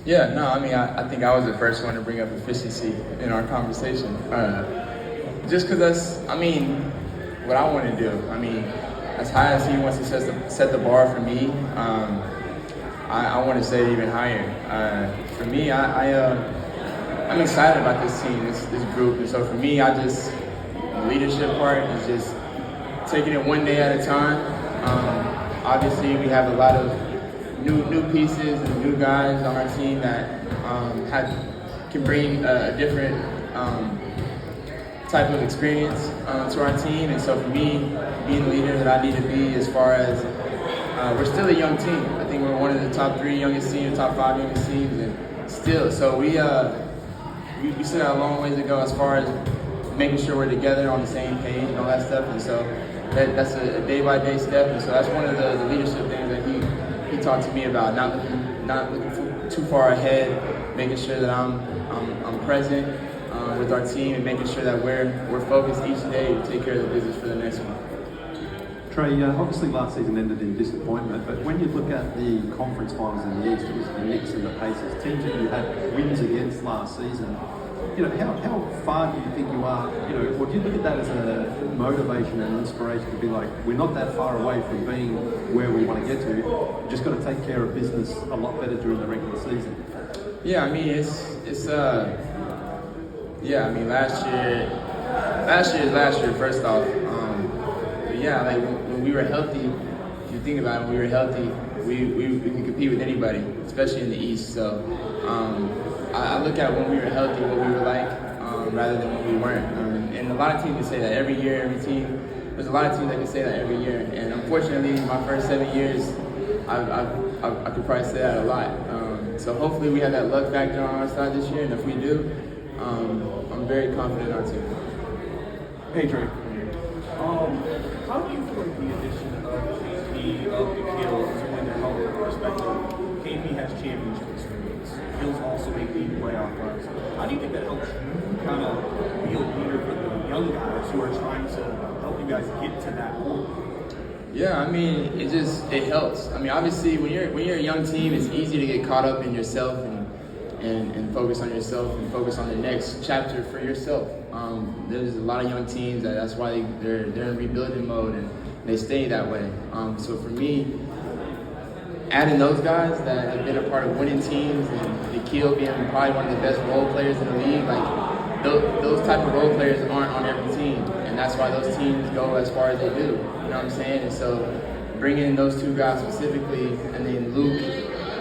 Yeah, no, I mean, I think I was the first one to bring up efficiency in our conversation. Just because what I want to do. I mean, as high as he wants to set the bar for me, I want to set it even higher. For me, I'm excited about this team, this group, and so for me, the leadership part is just taking it one day at a time. Obviously, we have a lot of new pieces and new guys on our team that can bring a different type of experience to our team. And so for me, being the leader that I need to be, as far as we're still a young team. I think we're one of the top 3 youngest teams, top 5 youngest teams, and still. So we still got a long ways to go as far as making sure we're together on the same page and all that stuff. And so that's a day-by-day step. And so that's one of the leadership things that he talked to me about, not looking too far ahead, making sure that I'm present with our team and making sure that we're focused each day to take care of the business for the next one. Trae, obviously last season ended in disappointment, but when you look at the conference finals in the East, it was the Knicks and the Pacers, teams that you had wins against last season. How far do you think you are, or do you look at that as a motivation and inspiration to be like, we're not that far away from being where we want to get to, we've just got to take care of business a lot better during the regular season? Yeah, I mean, last year is last year, first off. But yeah, like when we were healthy, if you think about it, when we were healthy, we can compete with anybody, especially in the East. So I look at when we were healthy, what we were like, rather than when we weren't. And a lot of teams can say that every year, every team. There's a lot of teams that can say that every year. And unfortunately, my first 7 years, I could probably say that a lot. So hopefully we have that luck factor on our side this year, and if we do, I'm very confident in our team. Hey, Trae. How do you feel like the addition of KP of the Kills when they're healthy perspective? KP has championship experience. Kills also make the playoff runs. How do you think that helps you kind of be a leader for the young guys who are trying to help you guys get to that point? Yeah, I mean, it helps. I mean, obviously, when you're a young team, it's easy to get caught up in yourself and focus on yourself and focus on the next chapter for yourself. There's a lot of young teams that's why they're in rebuilding mode and they stay that way. So for me, adding those guys that have been a part of winning teams and Nikhil being probably one of the best role players in the league, like those type of role players aren't on every team, and that's why those teams go as far as they do. You know what I'm saying? And so bringing in those 2 guys specifically, and then Luke,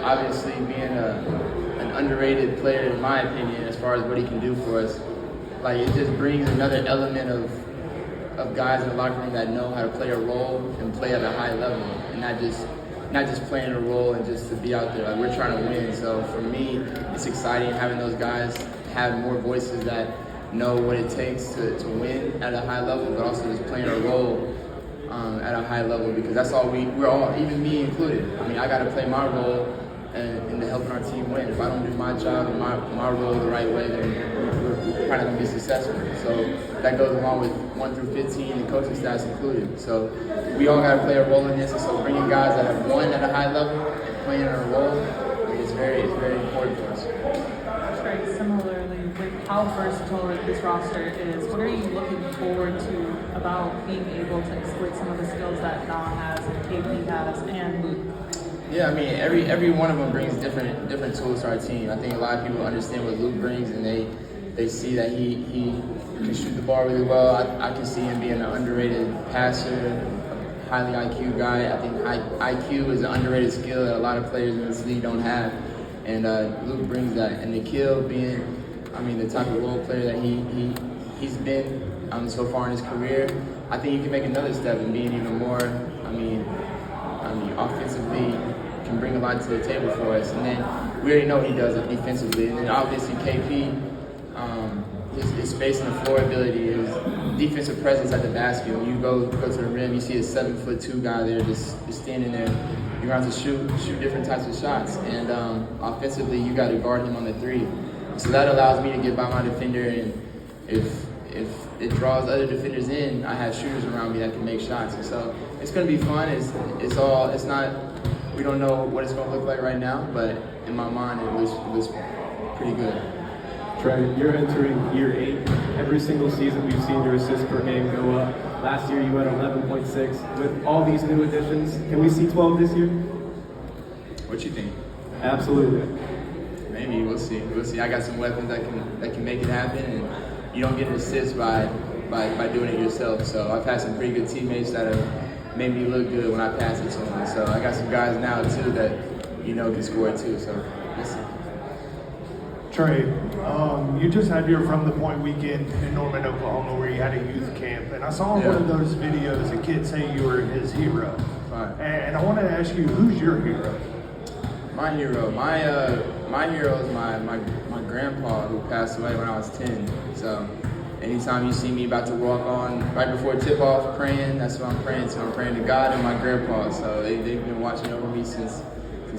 obviously being an underrated player in my opinion as far as what he can do for us. Like, it just brings another element of guys in the locker room that know how to play a role and play at a high level, and not just playing a role and just to be out there. Like, we're trying to win. So for me, it's exciting having those guys have more voices that know what it takes to win at a high level, but also just playing a role at a high level, because that's all we're all, even me included. I mean, I got to play my role in helping our team win. If I don't do my job and my role the right way, then we're probably going to be successful. So that goes along with 1 through 15 and coaching staffs included. So we all got to play a role in this. And so bringing guys that have won at a high level and playing a role, I mean, it's very important for us. Trae, similarly, with how versatile this roster is, what are you looking forward to about being able to exploit some of the skills that Don has, and KP has, and Luke? Yeah, I mean, every one of them brings different tools to our team. I think a lot of people understand what Luke brings, and they see that he can shoot the ball really well. I can see him being an underrated passer, a highly IQ guy. I think IQ is an underrated skill that a lot of players in this league don't have, and Luke brings that. And Nikhil being, I mean, the type of role player that he's been so far in his career, I think he can make another step in being even more, I mean, offensively can bring a lot to the table for us. And then we already know he does it defensively. And then obviously KP, his space and the floor ability, his defensive presence at the basket. When you go to the rim, you see a 7'2" guy there just standing there. You're going to have to shoot different types of shots. And offensively, you got to guard him on the 3. So that allows me to get by my defender, and if it draws other defenders in, I have shooters around me that can make shots. And so it's going to be fun. We don't know what it's going to look like right now, but in my mind, it was pretty good. Trae, you're entering year 8. Every single season we've seen your assists per game go up. Last year you had 11.6. With all these new additions, can we see 12 this year? What you think? Absolutely. Maybe we'll see. We'll see. I got some weapons that can make it happen, and you don't get an assist by doing it yourself. So I've had some pretty good teammates that have made me look good when I pass it to them. So I got some guys now too that can score too. So we'll see. Trae, you just had your From the Point weekend in Norman, Oklahoma, where you had a youth camp, and I saw in one of those videos a kid say you were his hero. Fine. And I wanted to ask you, who's your hero? My hero, my hero is my grandpa who passed away when I was 10. So anytime you see me about to walk on right before tip off praying, that's what I'm praying to. I'm praying to God and my grandpa. So they've been watching over me since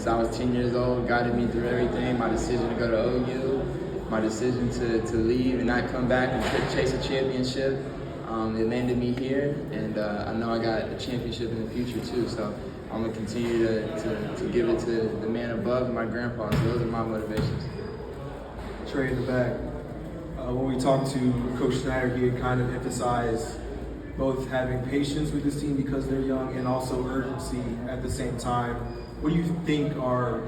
I was 10 years old, guided me through everything. My decision to go to OU, my decision to leave and not come back and chase a championship. It landed me here, and I know I got a championship in the future too. So I'm gonna continue to give it to the man above and my grandpa. So those are my motivations. Trae in the back. When we talked to Coach Snyder, he had kind of emphasized both having patience with this team because they're young and also urgency at the same time. What do you think are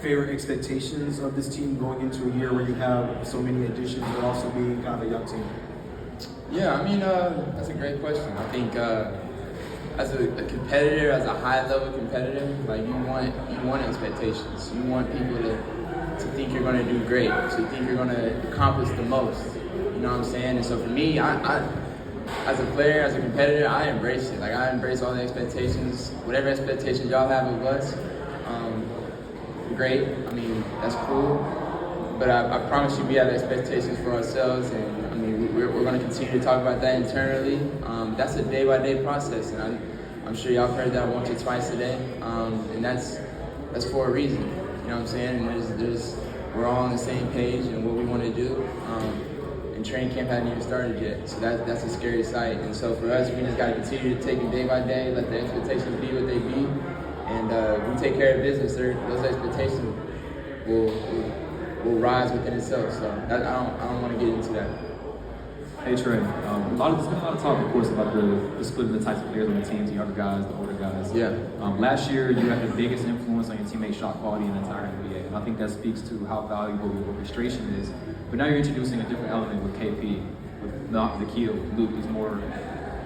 fair expectations of this team going into a year where you have so many additions but also being kind of a young team? Yeah, I mean, that's a great question. I think as a competitor, as a high-level competitor, like you want expectations. You want people to think you're going to do great, to think you're going to accomplish the most. You know what I'm saying? And so for me, I as a player, as a competitor, I embrace it. Like I embrace all the expectations, whatever expectations y'all have of us. Great. I mean, that's cool. But I promise you, we have expectations for ourselves, and I mean, we're going to continue to talk about that internally. That's a day-by-day process, and I'm sure y'all have heard that once or twice a day, and that's for a reason. You know what I'm saying? And we're all on the same page and what we want to do. And training camp hadn't even started yet, so that's a scary sight. And so for us, we just got to continue to take it day by day, let the expectations be what they be, and we take care of business. Those expectations will rise within itself. So I don't want to get into that. Hey Trae, a lot of talk, of course, about the split of the types of players on the teams, the younger guys, the older guys. Yeah. Last year, you had the biggest influence on your teammate's shot quality in the entire NBA, and I think that speaks to how valuable your orchestration is. But now you're introducing a different element with KP, with the key of Luke, these more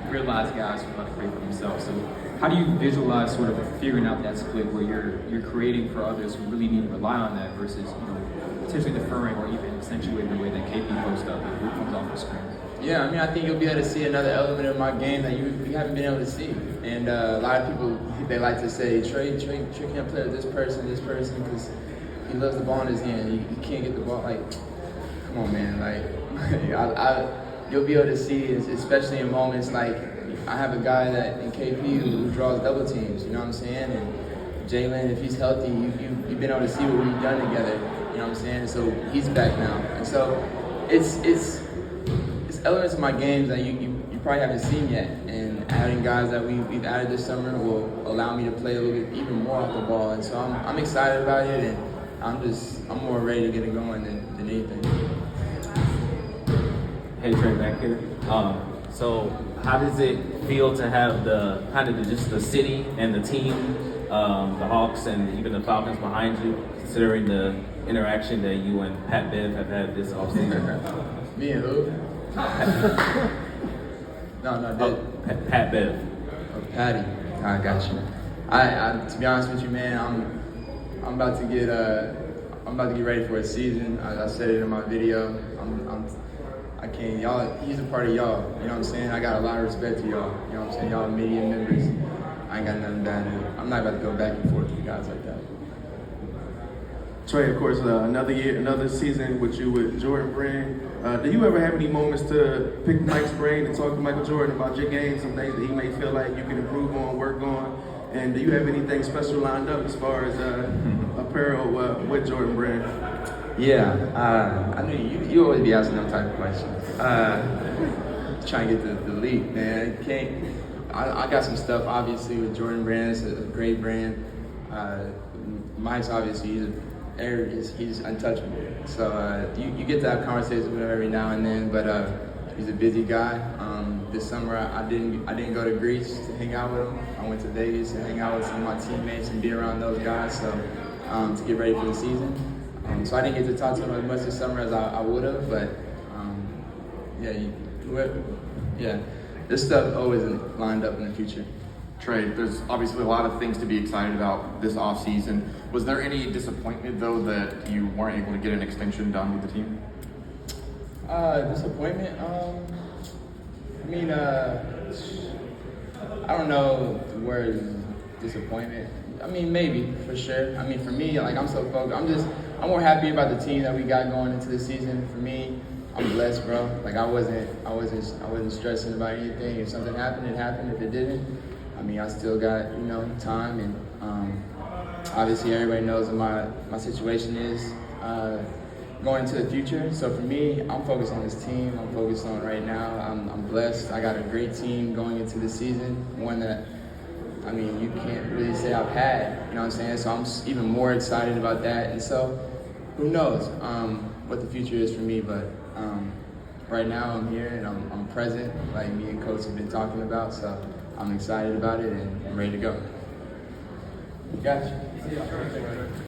realized guys who want to create for themselves. So how do you visualize sort of figuring out that split where you're creating for others who really need to rely on that versus potentially deferring or even accentuating the way that KP posts up and Luke comes off the screen? Yeah, I mean, I think you'll be able to see another element of my game that you haven't been able to see. And a lot of people, they like to say, Trae can't play with this person, because he loves the ball in his hand. He can't get the ball. Like, come on, man. Like, you'll be able to see, especially in moments like I have a guy that in KP who draws double teams. You know what I'm saying? And Jalen, if he's healthy, you've been able to see what we've done together. You know what I'm saying? So he's back now, and so it's elements of my games that you probably haven't seen yet, and adding guys that we've added this summer will allow me to play a little bit even more off the ball, and so I'm excited about it, and I'm more ready to get it going than anything. Hey Trae, back here. So how does it feel to have just the city and the team, the Hawks and even the Falcons behind you, considering the interaction that you and Pat Bev have had this offseason? Me and who? No, Pat Bev. Oh, Patty. I got you. I to be honest with you, man, I'm about to get ready for a season. I said it in my video. I can't. Y'all, he's a part of y'all. You know what I'm saying? I got a lot of respect to y'all. You know what I'm saying? Y'all media members. I ain't got nothing bad to do. I'm not about to go back and forth with guys like that. Trae, of course, another year, another season with you with Jordan Brand. Do you ever have any moments to pick Mike's brain and talk to Michael Jordan about your game, some things that he may feel like you can improve on, work on? And do you have anything special lined up as far as apparel with Jordan Brand? Yeah, I knew you always be asking them type of questions. Trying to get the league, man. I got some stuff obviously with Jordan Brand. It's a great brand. Mike's obviously he's untouchable. So you get to have conversations with him every now and then, but he's a busy guy. This summer I didn't go to Greece to hang out with him. I went to Vegas to hang out with some of my teammates and be around those guys. So to get ready for the season. So I didn't get to talk to him as much this summer as I would have, but this stuff always lined up in the future. Trae, there's obviously a lot of things to be excited about this offseason. Was there any disappointment, though, that you weren't able to get an extension done with the team? Disappointment? I don't know the word disappointment. Maybe, for sure. For me, like, I'm so focused. I'm more happy about the team that we got going into the season. For me, I'm blessed, bro. Like, I wasn't stressing about anything. If something happened, it happened. If it didn't, I still got, time, and obviously everybody knows what my situation is going into the future. So for me, I'm focused on this team. I'm focused on right now. I'm blessed. I got a great team going into the season, one that, you can't really say I've had, you know what I'm saying? So I'm even more excited about that. And so who knows what the future is for me, but right now I'm here and I'm present, like me and Coach have been talking about. So I'm excited about it and I'm ready to go. Gotcha.